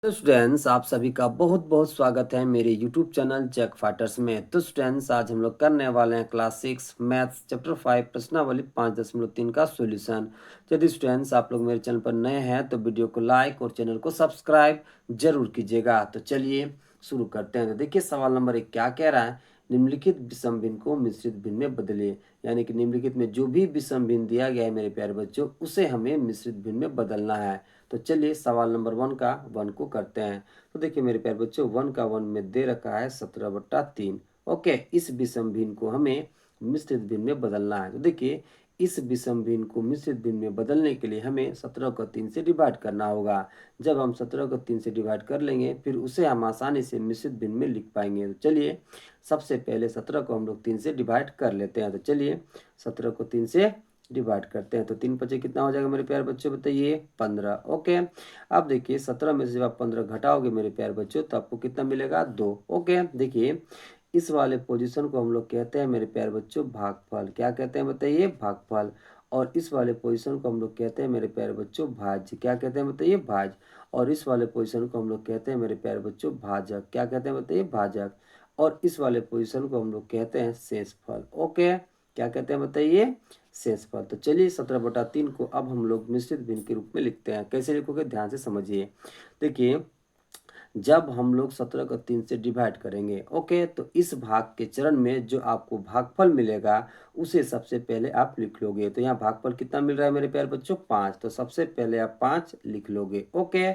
तो स्टूडेंट्स आप सभी का बहुत बहुत स्वागत है मेरे यूट्यूब चैनल जैक फाइटर्स में। तो स्टूडेंट्स आज हम लोग करने वाले हैं क्लास 6 मैथ्स चैप्टर 5 प्रश्नावली 5.3 का सॉल्यूशन। यदि स्टूडेंट्स आप लोग मेरे चैनल पर नए हैं तो वीडियो को लाइक और चैनल को सब्सक्राइब जरूर कीजिएगा। तो चलिए शुरू करते हैं। तो देखिए सवाल नंबर 1 क्या कह रहा है, निम्नलिखित विषम भिन्न को मिश्रित भिन्न में बदलिए। यानी कि निम्नलिखित में जो भी विषम भिन्न दिया गया है मेरे प्यारे बच्चों उसे हमें मिश्रित भिन्न में बदलना है। तो चलिए सवाल नंबर 1 का 1 को करते हैं। तो देखिए मेरे प्यारे बच्चों 1 का 1 में दे रखा है 17/3। ओके, इस विषम भिन्न को हमें मिश्रित भिन्न में बदलना है। तो देखिए इस विषम भिन्न को मिश्रित भिन्न में बदलने के लिए हमें 17 को 3 से डिवाइड करना होगा। जब हम 17 को 3 से डिवाइड कर लेंगे फिर उसे हम आसानी से मिश्रित भिन्न में लिख पाएंगे। तो चलिए सबसे पहले 17 को हम लोग 3 से डिवाइड कर लेते हैं। तो चलिए 17 को 3 से डिवाइड करते हैं। तो 3 बचे कितना हो जाएगा मेरे प्यारे बच्चों, बताइए 15। ओके, अब देखिए 17 में से जब आप 15 घटाओगे मेरे प्यारे बच्चों तो आपको कितना मिलेगा 2। ओके, देखिए इस वाले पोजीशन को हम लोग कहते हैं मेरे प्यारे बच्चों भागफल। क्या कहते हैं बताइए, भागफल। और इस वाले पोजीशन को हम लोग कहते हैं मेरे प्यारे बच्चों भाज्य। क्या कहते हैं बताइए, भाज्य। और इस वाले पोजीशन को हम लोग कहते हैं मेरे प्यारे बच्चों भाजक। क्या कहते हैं बताइए, भाजक। और इस वाले पोजीशन को हम लोग कहते हैं शेषफल। ओके, क्या कहते हैं बताइए, शेषफल। तो चलिए 17/3 को अब हम लोग मिश्रित भिन्न के रूप में लिखते हैं। कैसे लिखोगे ध्यान से समझिए। देखिए जब हम लोग 17 को 3 से डिवाइड करेंगे, ओके, तो इस भाग के चरण में जो आपको भागफल मिलेगा उसे सबसे पहले आप लिख लोगे। तो यहाँ भागफल कितना मिल रहा है मेरे प्यारे बच्चों, 5। तो सबसे पहले आप 5 लिख लोगे। ओके,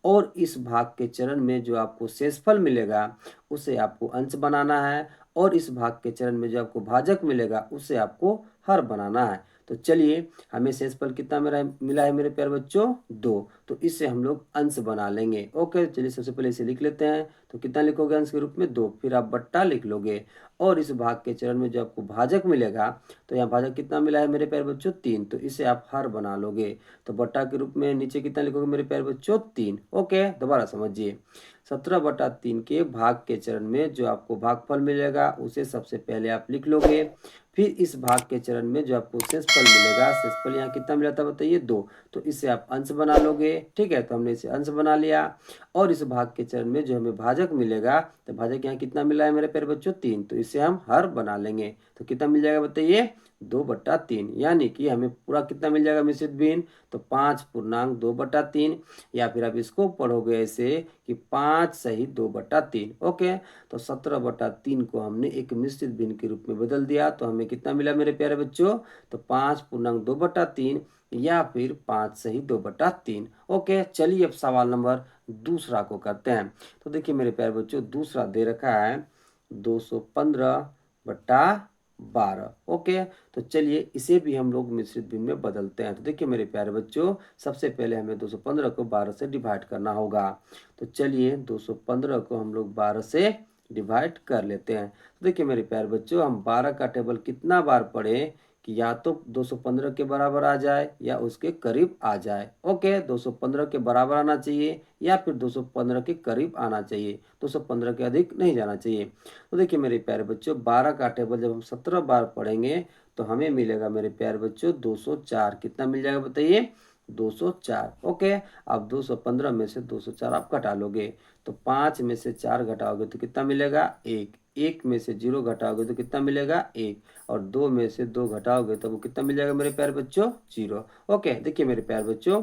और इस भाग के चरण में जो आपको शेषफल मिलेगा उसे आपको अंश बनाना है। और इस भाग के चरण में जो आपको भाजक मिलेगा उसे आपको हर बनाना है। तो चलिए हमें शेषफल कितना मिला है मेरे प्यारे बच्चों, 2। तो इससे हम लोग अंश बना लेंगे। ओके, चलिए सबसे पहले इसे लिख लेते हैं। तो कितना लिखोगे अंश के रूप में, 2। फिर आप बट्टा लिख लोगे। और इस भाग के चरण में जो आपको भाजक मिलेगा तो यहाँ भाजक कितना मिला है मेरे प्यारे बच्चों, 3। तो इसे आप हर बना लोगे। तो बट्टा के रूप में नीचे कितना लिखोगे मेरे प्यारे बच्चों, 3। ओके, दोबारा समझिए। 17/3 के भाग के चरण में जो आपको भागफल मिलेगा उसे सबसे पहले आप लिख लोगे। फिर इस भाग के चरण में जो आपको शेषफल मिलेगा, शेषफल यहाँ कितना मिला था बताइए, 2। तो इसे आप अंश बना लोगे। ठीक है, तो हमने इसे अंश बना लिया। और इस भाग के चरण में जो हमें भाजक मिलेगा तो भाजक यहाँ कितना मिला है मेरे प्यारे बच्चों, 3। तो इसे हम हर बना लेंगे। तो कितना मिल जाएगा बताइए, 2/3। यानी कि हमें पूरा कितना मिल जाएगा मिश्रित भिन्न, तो 5.2/3। या फिर आप इसको पढ़ोगे ऐसे कि 5 सही 2/3। ओके, तो 17/3 को हमने एक मिश्रित भिन्न के रूप में बदल दिया। तो हमें कितना मिला मेरे प्यारे बच्चों, तो 5.2/3 या फिर 5 सही 2/3। ओके, चलिए अब सवाल नंबर दूसरा को करते हैं। तो देखिए मेरे प्यारे बच्चों दूसरा दे रखा है 215/12। ओके, तो चलिए इसे भी हम लोग मिश्रित भिन्न में बदलते हैं। तो देखिए मेरे प्यारे बच्चों सबसे पहले हमें 215 को 12 से डिवाइड करना होगा। तो चलिए 215 को हम लोग 12 से डिवाइड कर लेते हैं। तो देखिए मेरे प्यारे बच्चों हम 12 का टेबल कितना बार पढ़े कि या तो 215 के बराबर आ जाए या उसके करीब आ जाए। ओके, 215 के बराबर आना चाहिए या फिर 215 के करीब आना चाहिए, 215 के अधिक नहीं जाना चाहिए। तो देखिए मेरे प्यारे बच्चों 12 का टेबल जब हम 17 बार पढ़ेंगे तो हमें मिलेगा मेरे प्यारे बच्चों 204। कितना मिल जाएगा बताइए, 204। ओके, अब 215 में से 204 आप घटा लोगे। तो 5 में से 4 घटाओगे तो कितना मिलेगा, 1। 1 में से 0 घटाओगे तो कितना मिलेगा, 1। और 2 में से 2 घटाओगे तो वो कितना मिल जाएगा मेरे प्यारे बच्चों, 0। ओके, देखिए मेरे प्यारे बच्चों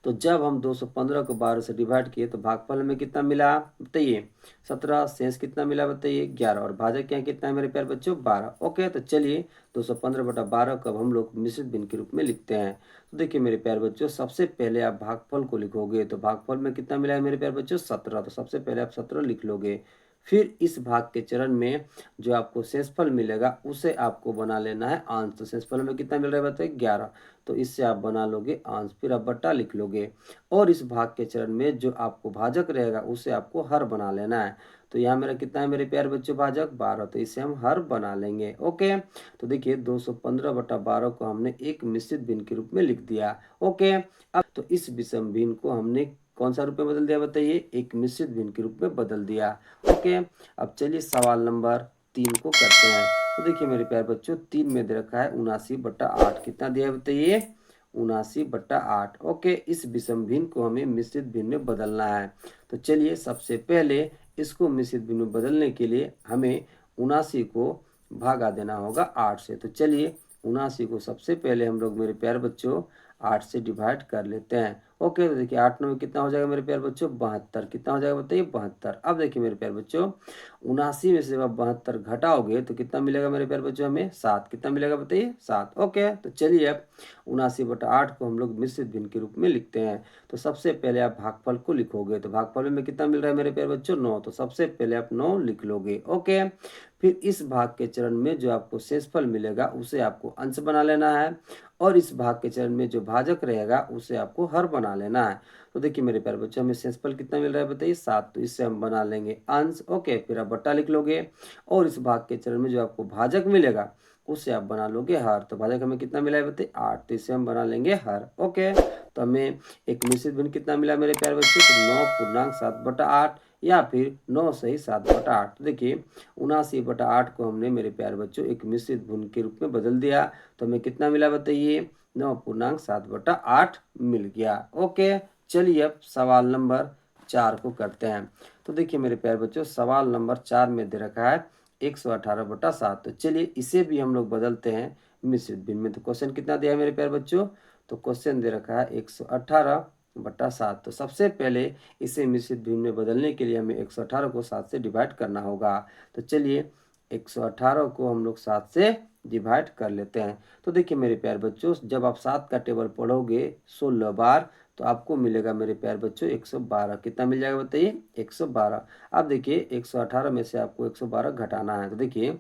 तो जब हम 215 को 12 से डिवाइड किए तो भागफल में कितना मिला बताइए, 17। शेष कितना मिला बताइए, 11। और भाजक यहाँ कितना है मेरे प्यारे बच्चों, 12। ओके, तो चलिए 215/12 को अब हम लोग मिश्रित भिन्न के रूप में लिखते हैं। तो देखिए मेरे प्यारे बच्चों सबसे पहले आप भागफल को लिखोगे। तो भागफल में कितना मिला है मेरे प्यारे बच्चों, 17। तो सबसे पहले आप 17 लिख लोगे। फिर इस भाग के चरण में जो आपको शेषफल मिलेगा उसे आपको बना लेना है अंश। तो शेषफल में कितना मिल रहा है बताइए, 11। तो इससे आप बना लोगे अंश। फिर आप बट्टा लिख लोगे। और इस भाग के चरण में जो आपको भाजक रहेगा उसे आपको हर बना लेना है। तो यहाँ मेरा कितना है मेरे प्यारे बच्चों, भाजक 12। तो इसे हम हर बना लेंगे। ओके, तो देखिए 215/12 को हमने एक मिश्रित भिन्न के रूप में लिख दिया। ओके, अब तो इस विषम भिन्न को हमने कौन सा रूप में बदल दिया बताइए, एक मिश्रित भिन्न के रूप में बदल दिया। ओके, अब चलिए सवाल नंबर 3 को करते हैं। तो देखिए मेरे प्यारे बच्चों 3 में दे रखा है 79/8। कितना दिया है बताइए, 79/8। ओके, इस विषम भिन्न को हमें मिश्रित भिन्न में बदलना है। तो चलिए सबसे पहले इसको मिश्रित भिन्न में बदलने के लिए हमें 79 को भागा देना होगा 8 से। तो चलिए 79 को सबसे पहले हम लोग मेरे प्यारे बच्चों 8 से डिवाइड कर लेते हैं। ओके, तो देखिए 8 9 में कितना हो जाएगा मेरे प्यारे बच्चों, 72। कितना हो जाएगा बताइए, 72। अब देखिए मेरे प्यारे बच्चों 79 में से जब आप 72 घटाओगे तो कितना मिलेगा मेरे प्यारे बच्चों, हमें 7। कितना मिलेगा बताइए, 7। ओके, तो चलिए अब 79/8 को हम लोग मिश्रित भिन्न के रूप में लिखते हैं। तो सबसे पहले आप भागफल को लिखोगे, तो भागफल में कितना मिल रहा है मेरे प्यारे बच्चों, 9। तो सबसे पहले आप 9 लिख लोगे। ओके, फिर इस भाग के चरण में जो आपको शेषफल मिलेगा उसे आपको अंश बना लेना है, और इस भाग के चरण में जो भाजक रहेगा उसे आपको हर बना लेना है। तो देखिए मेरे प्यारे बच्चों हमें शेषफल कितना मिल रहा है बताइए, 7। तो इससे हम बना लेंगे अंश। ओके, फिर आप बट्टा लिख लोगे, और इस भाग के चरण में जो आपको भाजक मिलेगा उसे आप बना लोगे हर। तो भाजक हमें कितना मिला है बताइए, 8। तो इसे हम बना लेंगे हर। ओके, तो हमें एक मिश्रित भिन्न कितना मिला मेरे प्यारे बच्चों, तो 9.7/8, या फिर 9 सही 7/8। तो देखिए 79/8 को हमने मेरे प्यारे बच्चों एक मिश्रित भिन्न के रूप में बदल दिया। तो हमें कितना मिला बताइए, 9.7/8 मिल गया। ओके, चलिए अब सवाल नंबर 4 को करते हैं। तो देखिए मेरे प्यारे बच्चों सवाल नंबर 4 में दे रखा है 118/7। तो चलिए इसे भी हम लोग बदलते हैं मिश्रित भिन्न में। तो क्वेश्चन कितना दिया है मेरे प्यारे बच्चों, तो क्वेश्चन दे रखा है 118/7। तो सबसे पहले इसे मिश्रित भिन्न में बदलने के लिए हमें 118 को 7 से डिवाइड करना होगा। तो चलिए 118 को हम लोग 7 से डिवाइड कर लेते हैं। तो देखिए मेरे प्यारे बच्चों जब आप 7 का टेबल पढ़ोगे 16 बार तो आपको मिलेगा मेरे प्यारे बच्चों 112। कितना मिल जाएगा बताइए, 112। अब देखिए 118 में से आपको 112 घटाना है। तो देखिए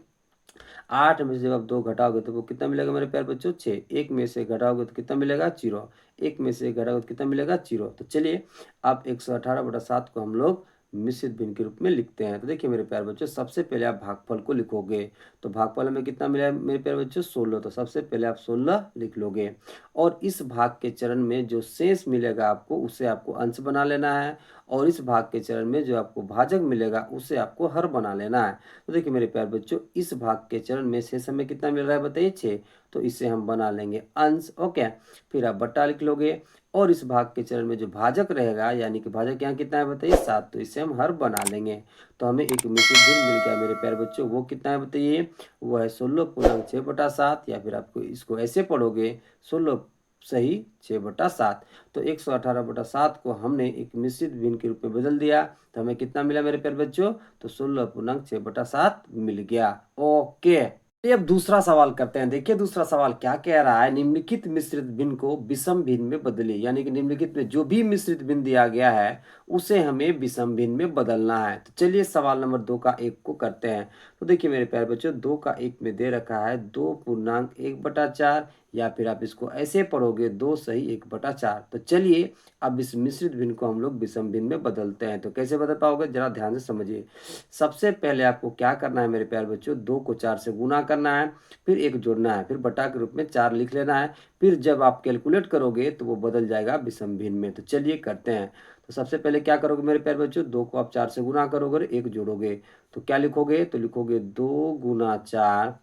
8 में से जब आप 2 घटाओगे तो वो कितना मिलेगा मेरे प्यारे बच्चों, 6। 1 में से घटाओगे तो कितना मिलेगा, 0। 1 में से घटाओगे तो कितना मिलेगा, 0। तो चलिए अब 118/7 को हम लोग मिश्रित भिन्न के रूप में लिखते हैं। तो देखिए मेरे प्यारे बच्चों सबसे पहले आप भागफल को लिखोगे। तो भागफल में कितना मिला है मेरे प्यारे बच्चों, 16। तो सबसे पहले आप 16 लिख लोगे, और इस भाग के चरण में जो शेष मिलेगा आपको उसे आपको अंश बना लेना है, और इस भाग के चरण में जो आपको भाजक मिलेगा उसे आपको हर बना लेना है। तो देखिए मेरे प्यारे बच्चों इस भाग के चरण में शेष हमें कितना मिल रहा है बताइए, 6। तो इसे हम बना लेंगे अंश। ओके, फिर आप बट्टा लिख लोगे, और इस भाग के चरण में जो भाजक रहेगा यानी कि भाजक यहाँ कितना है बताइए, 7। तो इसे हम हर बना लेंगे। तो हमें एक मिश्रित भिन्न मिल गया मेरे प्यारे बच्चों, वो कितना है बताइए, वो है 16.6/7, या फिर आपको इसको ऐसे पढ़ोगे 16 सही 6/7। तो 118/7 को हमने एक मिश्रित भिन्न के रूप में बदल दिया। तो हमें कितना मिला मेरे प्यारे बच्चों, तो 16.6/7 मिल गया। ओके, ये अब दूसरा सवाल करते हैं। देखिए दूसरा सवाल क्या कह रहा है, निम्नलिखित मिश्रित भिन्न को विषम भिन्न में बदलिए। यानी कि निम्नलिखित में जो भी मिश्रित भिन्न दिया गया है उसे हमें विषम भिन्न में बदलना है। तो चलिए सवाल नंबर 2 का 1 को करते हैं। तो देखिए मेरे प्यारे बच्चों 2 का 1 में दे रखा है 2.1/4, या फिर आप इसको ऐसे पढ़ोगे 2 सही 1/4। तो चलिए अब इस मिश्रित भिन्न को हम लोग विषम भिन्न में बदलते हैं। तो कैसे बदल पाओगे, जरा ध्यान से समझिए। सबसे पहले आपको क्या करना है मेरे प्यारे बच्चों, 2 को 4 से गुना करना है, फिर 1 जोड़ना है, फिर बटा के रूप में 4 लिख लेना है। फिर जब आप कैलकुलेट करोगे तो वो बदल जाएगा विषम भिन्न में। तो चलिए करते हैं। तो सबसे पहले क्या करोगे मेरे प्यारे बच्चों, 2 को आप 4 से गुना करोगे और 1 जोड़ोगे। तो क्या लिखोगे, तो लिखोगे 2 गुना 4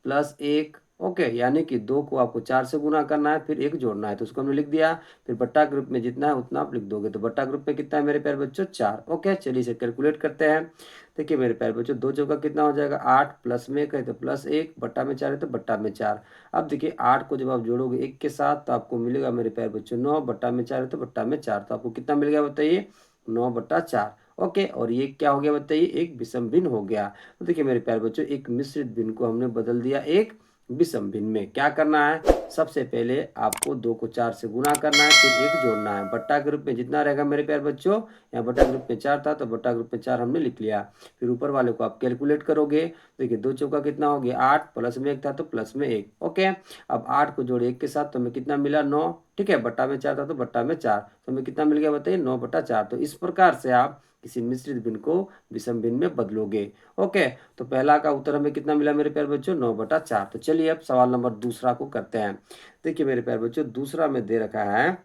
प्लस 1। ओके, यानी कि 2 को आपको 4 से गुना करना है, फिर 1 जोड़ना है। तो उसको हमने लिख दिया। फिर बट्टा ग्रुप में जितना है उतना आप लिख दोगे। तो बट्टा ग्रुप में कितना है मेरे प्यारे बच्चों, 4। ओके, चलिए इसे कैलकुलेट करते हैं। देखिए मेरे प्यारे बच्चों 2 चौका कितना हो जाएगा, 8, प्लस में 1 है तो प्लस 1, बट्टा में 4 है तो बट्टा में 4। अब देखिए 8 को जब आप जोड़ोगे 1 के साथ तो आपको मिलेगा मेरे प्यारे बच्चों 9, बट्टा में 4 है तो बट्टा में 4। तो आपको कितना मिल गया बताइए, 9/4। ओके, और ये क्या हो गया बताइए, एक विषम भिन्न हो गया। तो देखिए मेरे प्यारे बच्चों एक मिश्रित भिन्न को हमने बदल दिया एक विषम भिन्न में। क्या करना है, सबसे पहले आपको 2 को 4 से गुना करना है, फिर 1 जोड़ना है। बट्टा के रूप में जितना रहेगा मेरे प्यारे बच्चों, यहाँ बट्टा ग्रुप में 4 था तो बट्टा ग्रुप में 4 हमने लिख लिया। फिर ऊपर वाले को आप कैलकुलेट करोगे। देखिए 2 चौका कितना हो गया, 8, प्लस में 1 था तो प्लस में 1। ओके, अब 8 को जोड़े 1 के साथ तो हमें कितना मिला, 9। ठीक है, बट्टा में 4 था तो बट्टा में 4, तो हमें कितना मिल गया बताइए, 9/4। तो इस प्रकार से आप किसी मिश्रित भिन्न को विषम भिन्न में बदलोगे। ओके, तो पहला का उत्तर हमें कितना मिला मेरे प्यारे बच्चों, 9/4। तो चलिए अब सवाल नंबर दूसरा को करते हैं। देखिए मेरे प्यारे बच्चों दूसरा में दे रखा है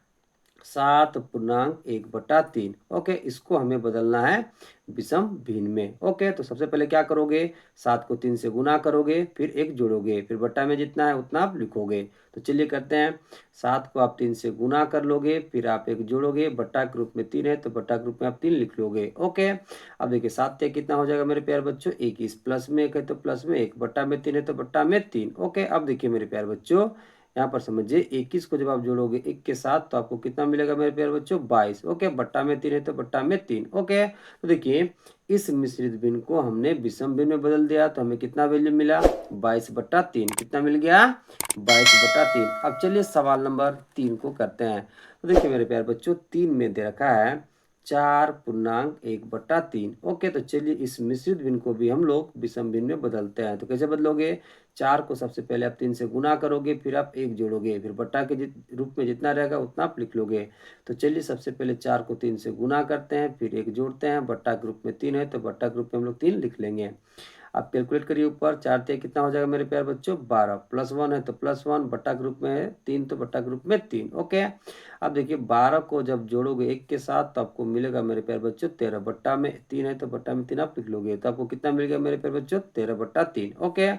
7 पूर्णांक 1/3। ओके, इसको हमें बदलना है विषम भिन्न में। ओके, तो सबसे पहले क्या करोगे, 7 को 3 से गुना करोगे, फिर 1 जोड़ोगे, फिर बट्टा में जितना है उतना आप लिखोगे। तो चलिए करते हैं। 7 को आप 3 से गुना कर लोगे, फिर आप 1 जोड़ोगे, बट्टा के रूप में 3 है तो बट्टा के रूप में आप 3 लिख लोगे। ओके, अब देखिए 7 कितना हो जाएगा मेरे प्यारे बच्चों, 21, प्लस में 1 है तो प्लस में 1, बट्टा में 3 है तो बट्टा में 3। ओके, अब देखिए मेरे प्यारे बच्चों, यहाँ पर समझिए 21 को जब आप जोड़ोगे 1 के साथ तो आपको कितना मिलेगा मेरे प्यारे बच्चों, 22। ओके, बट्टा में 3 है तो बट्टा में 3। ओके, तो देखिए इस मिश्रित भिन्न को हमने विषम भिन्न में बदल दिया तो हमें कितना वैल्यू मिला, 22/3। कितना मिल गया, 22/3। अब चलिए सवाल नंबर 3 को करते हैं। तो देखिए मेरे प्यारे बच्चों, 3 में दे रखा है 4 पूर्णांक 1/3। ओके, तो चलिए इस मिश्रित भिन्न को भी हम लोग विषम भिन्न में बदलते हैं। तो कैसे बदलोगे, 4 को सबसे पहले आप 3 से गुना करोगे, फिर आप 1 जोड़ोगे, फिर बट्टा के रूप में जितना रहेगा उतना आप लिख लोगे। तो चलिए सबसे पहले 4 को 3 से गुना करते हैं, फिर 1 जोड़ते हैं, बट्टा के रूप में 3 है तो बट्टा के रूप में हम लोग 3 लिख लेंगे। आप कैलकुलेट करिए, ऊपर 4 3 कितना हो जाएगा मेरे प्यारे बच्चों, 12, प्लस 1 है तो प्लस 1, बट्टा के रूप में है 3 तो बट्टा के रूप में 3। ओके, अब देखिए 12 को जब जोड़ोगे 1 के साथ तो आपको मिलेगा मेरे प्यारे बच्चों 13, बट्टा में 3 है तो बट्टा में 3 आप लिख लोगे, तो आपको कितना मिल गया मेरे प्यारे बच्चों, 13/3। ओके,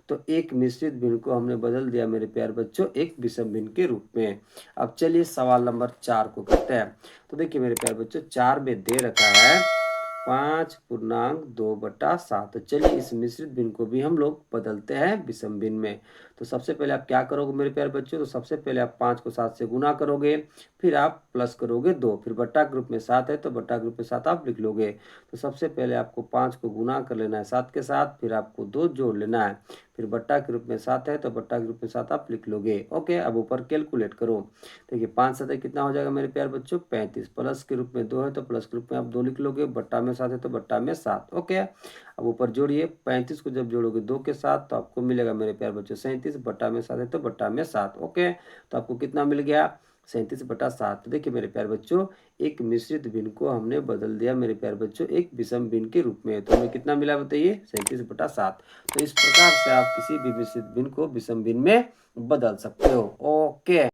तो एक मिश्रित भिन्न को हमने बदल दिया मेरे प्यारे बच्चों एक विषम भिन्न के रूप में। अब चलिए सवाल नंबर 4 को करते हैं। तो देखिए मेरे प्यारे बच्चों, 4 में दे रखा है 5 पूर्णांक 2/7। तो चलिए इस मिश्रित भिन्न को भी हम लोग बदलते हैं विषम भिन्न में। तो सबसे पहले आप क्या करोगे मेरे प्यारे बच्चों, तो सबसे पहले आप 5 को 7 से गुना करोगे, फिर आप प्लस करोगे 2, फिर बट्टा के रूप में 7 है तो बट्टा के रूप में 7 आप लिख लोगे। तो सबसे पहले आपको 5 को गुना कर लेना है 7 के साथ, फिर आपको 2 जोड़ लेना है, फिर बट्टा के रूप में 7 है तो बट्टा के रूप में 7 आप लिख लोगे। ओके, अब ऊपर कैलकुलेट करो। देखिए 5 7 कितना हो जाएगा मेरे प्यारे बच्चों, 35, प्लस के रूप में 2 है तो प्लस के रूप में आप 2 लिख लोगे, बट्टा में 7 है तो बट्टा में 7। ओके, अब ऊपर जोड़िए, 35 को जब जोड़ोगे 2 के साथ तो आपको मिलेगा मेरे प्यारे बच्चों 37, बट्टा में 7 है तो बट्टा में 7। ओके, तो आपको कितना मिल गया, 37/7। तो देखिए मेरे प्यारे बच्चों, एक मिश्रित भिन्न को हमने बदल दिया मेरे प्यारे बच्चों एक विषम भिन्न के रूप में। तो हमें कितना मिला बताइए, 37/7। तो इस प्रकार से आप किसी भी मिश्रित भिन्न को विषम भिन्न में बदल सकते हो। ओके।